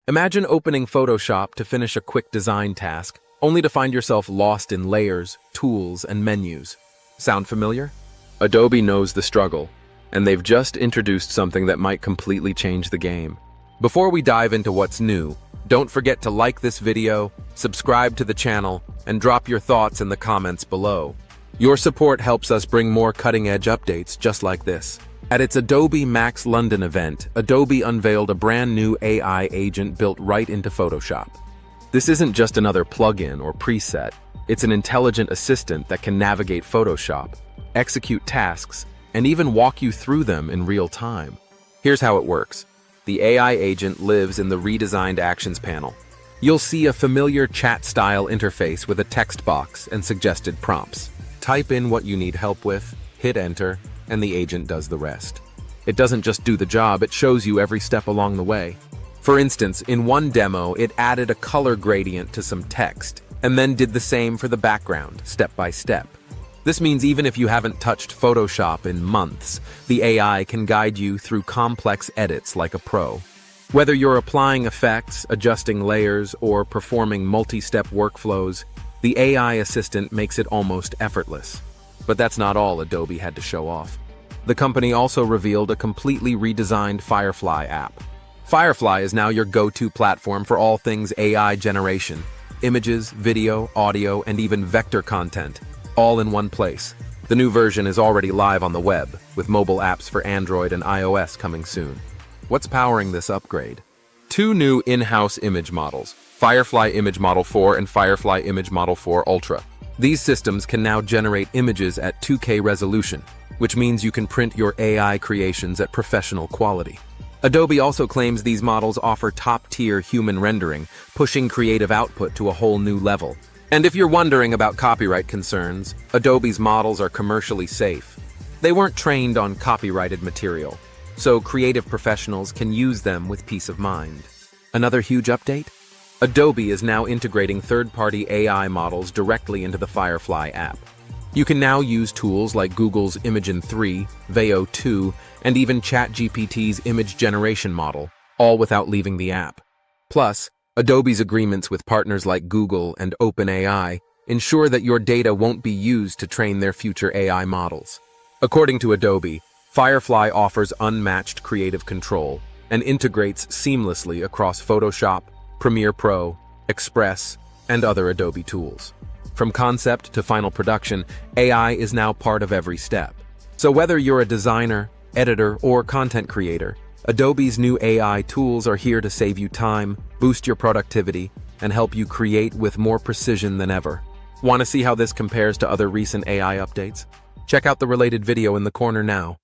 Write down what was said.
Imagine opening Photoshop to finish a quick design task, only to find yourself lost in layers, tools, and menus. Sound familiar? Adobe knows the struggle, and they've just introduced something that might completely change the game. Before we dive into what's new, don't forget to like this video, subscribe to the channel, and drop your thoughts in the comments below. Your support helps us bring more cutting-edge updates just like this. At its Adobe Max London event, Adobe unveiled a brand new AI agent built right into Photoshop. This isn't just another plugin or preset, it's an intelligent assistant that can navigate Photoshop, execute tasks, and even walk you through them in real time. Here's how it works. The AI agent lives in the redesigned Actions panel. You'll see a familiar chat-style interface with a text box and suggested prompts. Type in what you need help with, hit enter, and the agent does the rest. It doesn't just do the job, it shows you every step along the way. For instance, in one demo, it added a color gradient to some text, and then did the same for the background, step by step. This means even if you haven't touched Photoshop in months, the AI can guide you through complex edits like a pro. Whether you're applying effects, adjusting layers, or performing multi-step workflows, the AI assistant makes it almost effortless. But that's not all Adobe had to show off. The company also revealed a completely redesigned Firefly app. Firefly is now your go-to platform for all things AI generation. Images, video, audio, and even vector content, all in one place. The new version is already live on the web, with mobile apps for Android and iOS coming soon. What's powering this upgrade? Two new in-house image models, Firefly Image Model 4 and Firefly Image Model 4 Ultra. These systems can now generate images at 2K resolution, which means you can print your AI creations at professional quality. Adobe also claims these models offer top-tier human rendering, pushing creative output to a whole new level. And if you're wondering about copyright concerns, Adobe's models are commercially safe. They weren't trained on copyrighted material, so creative professionals can use them with peace of mind. Another huge update? Adobe is now integrating third-party AI models directly into the Firefly app. You can now use tools like Google's Imagen 3, Veo 2, and even ChatGPT's image generation model, all without leaving the app. Plus, Adobe's agreements with partners like Google and OpenAI ensure that your data won't be used to train their future AI models. According to Adobe, Firefly offers unmatched creative control and integrates seamlessly across Photoshop, Premiere Pro, Express, and other Adobe tools. From concept to final production, AI is now part of every step. So whether you're a designer, editor, or content creator, Adobe's new AI tools are here to save you time, boost your productivity, and help you create with more precision than ever. Want to see how this compares to other recent AI updates? Check out the related video in the corner now.